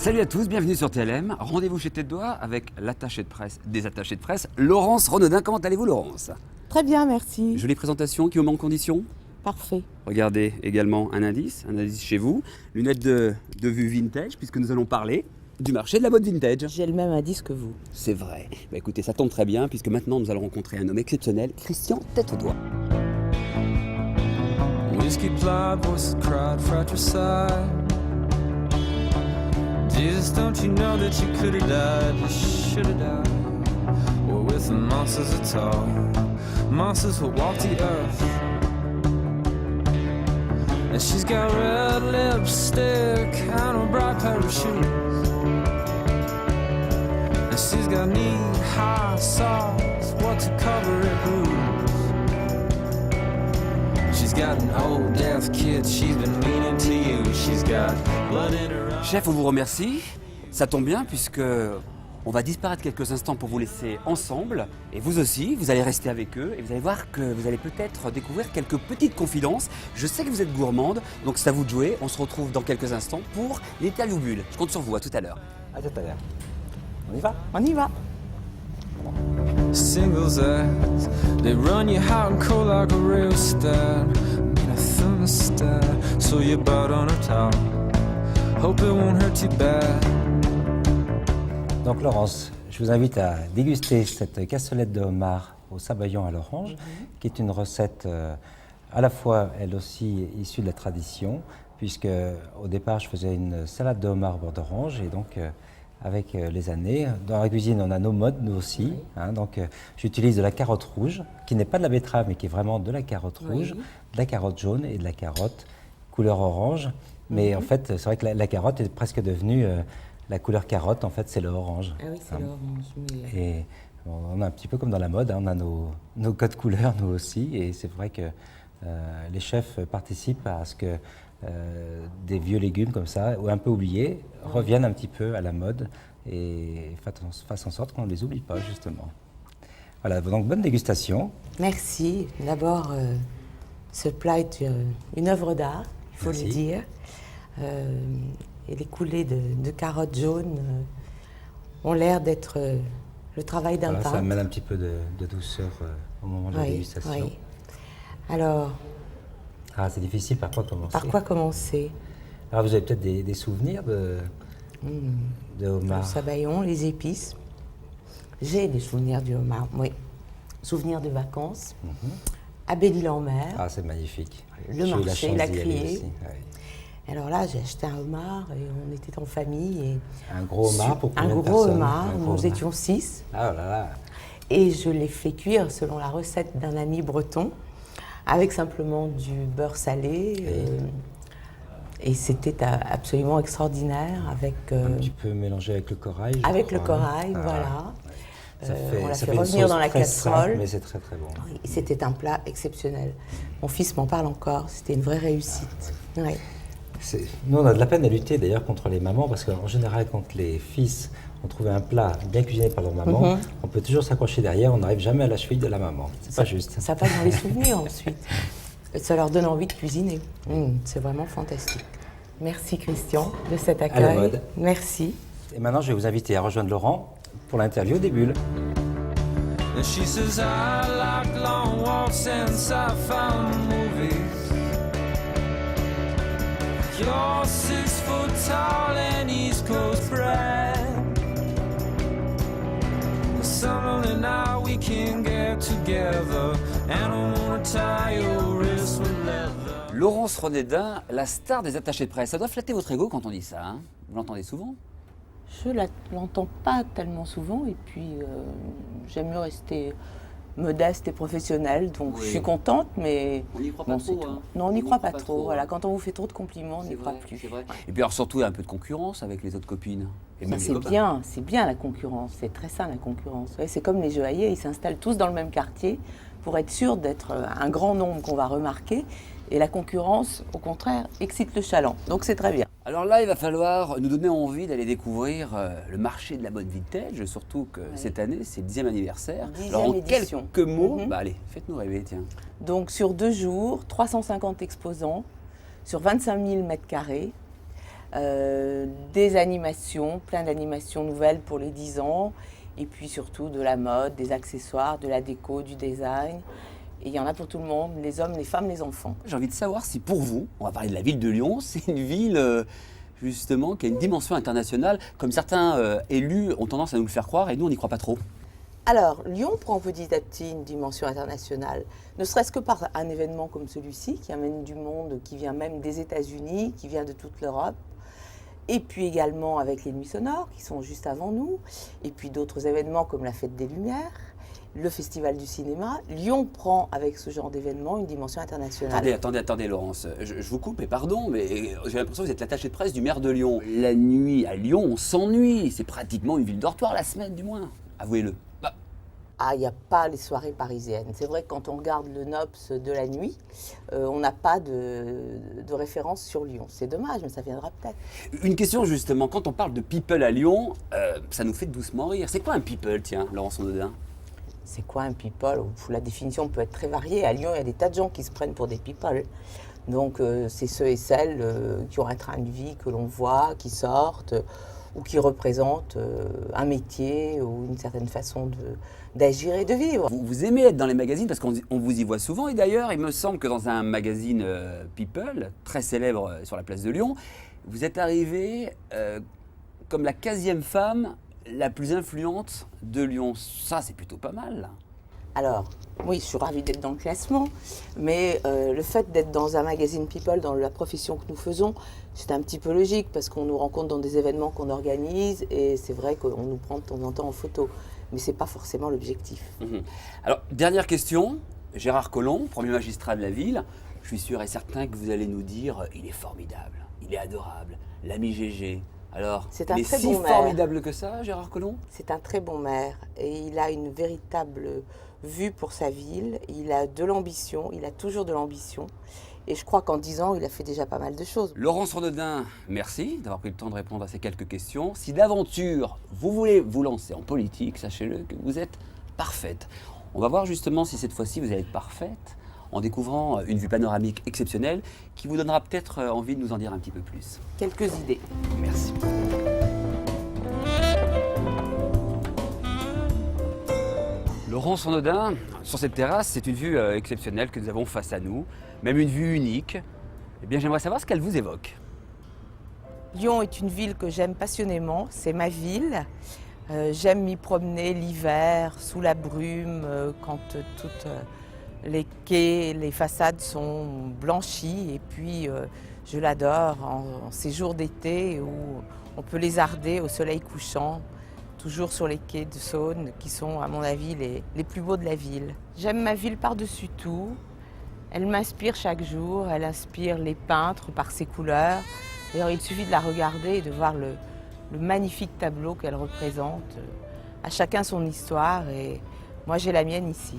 Salut à tous, bienvenue sur TLM. Rendez-vous chez Tête d'Oie avec l'attaché de presse des attachés de presse, Laurence Renaudin. Comment allez-vous, Laurence? Très bien, merci. Jolie présentation qui vous met en condition. Parfait. Regardez également un indice chez vous. Lunettes de vue vintage, puisque nous allons parler du marché de la mode vintage. J'ai le même indice que vous. C'est vrai. Bah écoutez, ça tombe très bien, puisque maintenant nous allons rencontrer un homme exceptionnel, Christian Tête d'Oie. Whiskey blood voices cried fratricide. Jesus, don't you know that you could have died? You should have died. Well, with the monsters at all, monsters will walk the earth. And she's got red lipstick and a bright pair of shoes. And she's got knee-high socks, what to cover it blues. She's got an old deaf kid, she's been meaning to use. She's got blood in her eyes. Chef, on vous remercie. Ça tombe bien, puisque on va disparaître quelques instants pour vous laisser ensemble. Et vous aussi, vous allez rester avec eux. Et vous allez voir que vous allez peut-être découvrir quelques petites confidences. Je sais que vous êtes gourmande, donc c'est à vous de jouer. On se retrouve dans quelques instants pour l'interview bulle. Je compte sur vous, à tout à l'heure. À tout à l'heure. On y va? On y va. Singles ads, they run you hot and cold like a real stat. Need a thermostat, so you bite on her top. Hope it won't hurt too bad. Donc Laurence, je vous invite à déguster cette cassolette de homard au sabayon à l'orange, qui est une recette à la fois, elle aussi, issue de la tradition, puisque au départ, je faisais une salade de homard au beurre d'orange, et donc avec les années, dans la cuisine, on a nos modes, nous aussi. Donc j'utilise de la carotte rouge, qui n'est pas de la betterave, mais qui est vraiment de la carotte rouge, de la carotte jaune et de la carotte couleur orange. Mais en fait, c'est vrai que la carotte est presque devenue la couleur carotte, en fait, c'est le orange. Ah oui, c'est l'orange. Mais... Et on est un petit peu comme dans la mode, on a nos codes couleurs, nous aussi. Et c'est vrai que les chefs participent à ce que des vieux légumes comme ça, ou un peu oubliés, reviennent un petit peu à la mode et fassent en sorte qu'on ne les oublie pas, justement. Voilà, donc bonne dégustation. Merci. D'abord, ce plat est une œuvre d'art, il faut Merci. le dire. Et les coulées de carottes jaunes ont l'air d'être le travail d'un Voilà, ça peintre. amène un petit peu de douceur au moment de la dégustation. Oui. Alors, Ah, c'est difficile, par quoi commencer? par quoi commencer? Alors, vous avez peut-être des souvenirs de Le homard? sabayon, les épices. J'ai des souvenirs du homard, oui. Souvenirs de vacances. À Belle-Île-en-Mer, Ah, c'est magnifique. Le J'ai eu marché, chance la d'y aller criée. aussi, ouais. Alors là, j'ai acheté un homard et on était en famille. Et Un gros homard pour un combien de gros personnes? homard, Un gros nous homard. étions 6. Ah là là. Et je l'ai fait cuire selon la recette d'un ami breton, avec simplement du beurre salé. Et c'était absolument extraordinaire avec, Un petit peu mélangé avec le corail. je avec le crois, hein. corail, Ah, voilà. On l'a ça fait une revenir sauce dans la très casserole. simple, mais c'est très très bon. Oui, c'était un plat exceptionnel. Mon fils m'en parle encore, c'était une vraie réussite. Ouais. Nous, on a de la peine à lutter d'ailleurs contre les mamans, parce qu'en général, quand les fils ont trouvé un plat bien cuisiné par leur maman, on peut toujours s'accrocher derrière, on n'arrive jamais à la cheville de la maman. C'est pas juste. Ça passe dans les souvenirs ensuite. Et ça leur donne envie de cuisiner. C'est vraiment fantastique. Merci Christian de cet la accueil. mode. Merci. Et maintenant, je vais vous inviter à rejoindre Laurent pour l'interview des bulles. And she says I like long walks and sci-fi movies. You're 6 foot tall and East Coast bred. Some lonely night we can get together, and I wanna tie your wrist with leather. Laurence Renaudin, la star des attachés de presse. Ça doit flatter votre ego quand on dit ça, hein? Vous l'entendez souvent? Je ne l'entends pas tellement souvent et puis j'aime mieux rester modeste et professionnelle, donc je suis contente, mais On n'y croit bon, pas c'est trop, tout. hein. Non, on n'y croit pas trop. Voilà, quand on vous fait trop de compliments, on n'y C'est croit vrai, plus. c'est vrai. Et puis alors surtout, il y a un peu de concurrence avec les autres copines. Et Ça, même les c'est copains. bien la concurrence, c'est très sain la concurrence. Ouais, c'est comme les joailliers, ils s'installent tous dans le même quartier pour être sûr d'être un grand nombre qu'on va remarquer. Et la concurrence, au contraire, excite le chaland. Donc c'est très bien. Alors là, il va falloir nous donner envie d'aller découvrir le marché de la mode vintage, surtout que cette année, c'est le 10e anniversaire. 10e Alors en édition. quelques mots, Mhm. bah allez, faites-nous rêver, tiens. Donc sur 2 jours, 350 exposants, sur 25 000 mètres carrés. des animations, plein d'animations nouvelles pour les 10 ans, et puis surtout de la mode, des accessoires, de la déco, du design. Et il y en a pour tout le monde, les hommes, les femmes, les enfants. J'ai envie de savoir si pour vous, on va parler de la ville de Lyon, c'est une ville justement qui a une dimension internationale, comme certains élus ont tendance à nous le faire croire et nous on n'y croit pas trop. Alors, Lyon prend petit à petit une dimension internationale, ne serait-ce que par un événement comme celui-ci, qui amène du monde, qui vient même des États-Unis, qui vient de toute l'Europe, et puis également avec les Nuits Sonores, qui sont juste avant nous, et puis d'autres événements comme la Fête des Lumières, le Festival du cinéma. Lyon prend, avec ce genre d'événement, une dimension internationale. Attendez, Laurence, je vous coupe et pardon, mais j'ai l'impression que vous êtes l'attaché de presse du maire de Lyon. La nuit à Lyon, on s'ennuie, c'est pratiquement une ville dortoir la semaine du moins, avouez-le. Ah, il n'y a pas les soirées parisiennes. C'est vrai que quand on regarde le Nops de la nuit, on n'a pas de référence sur Lyon. C'est dommage, mais ça viendra peut-être. Une question justement, quand on parle de people à Lyon, ça nous fait doucement rire. C'est quoi un people, tiens, Laurence Onodin? C'est quoi un people? La définition peut être très variée. À Lyon, il y a des tas de gens qui se prennent pour des people. Donc, c'est ceux et celles qui ont un train de vie que l'on voit, qui sortent, ou qui représentent un métier ou une certaine façon d'agir et de vivre. Vous aimez être dans les magazines parce qu'on vous y voit souvent. Et d'ailleurs, il me semble que dans un magazine People, très célèbre sur la place de Lyon, vous êtes arrivée comme la 15e femme la plus influente de Lyon. Ça, c'est plutôt pas mal. Alors, oui, je suis ravie d'être dans le classement, mais le fait d'être dans un magazine People, dans la profession que nous faisons, c'est un petit peu logique parce qu'on nous rencontre dans des événements qu'on organise et c'est vrai qu'on nous prend de temps en temps en photo, mais ce n'est pas forcément l'objectif. Alors, dernière question, Gérard Collomb, premier magistrat de la ville, je suis sûr et certain que vous allez nous dire il est formidable, il est adorable, l'ami Gégé. Alors, il est si formidable que ça, Gérard Collomb? C'est un très bon maire et il a une véritable vue pour sa ville, il a de l'ambition, il a toujours de l'ambition. Et je crois qu'en 10 ans, il a fait déjà pas mal de choses. Laurence Onodin, merci d'avoir pris le temps de répondre à ces quelques questions. Si d'aventure, vous voulez vous lancer en politique, sachez-le que vous êtes parfaite. On va voir justement si cette fois-ci vous allez être parfaite en découvrant une vue panoramique exceptionnelle qui vous donnera peut-être envie de nous en dire un petit peu plus. Quelques idées. Merci. Laurence Onodin, sur cette terrasse, c'est une vue exceptionnelle que nous avons face à nous, même une vue unique. Eh bien, j'aimerais savoir ce qu'elle vous évoque. Lyon est une ville que j'aime passionnément, c'est ma ville. J'aime m'y promener l'hiver, sous la brume, quand toutes les quais, les façades sont blanchies. Et puis, je l'adore en ces jours d'été où on peut lézarder au soleil couchant, toujours sur les quais de Saône, qui sont, à mon avis, les plus beaux de la ville. J'aime ma ville par-dessus tout. Elle m'inspire chaque jour, elle inspire les peintres par ses couleurs. D'ailleurs, il suffit de la regarder et de voir le magnifique tableau qu'elle représente. À chacun son histoire et moi j'ai la mienne ici.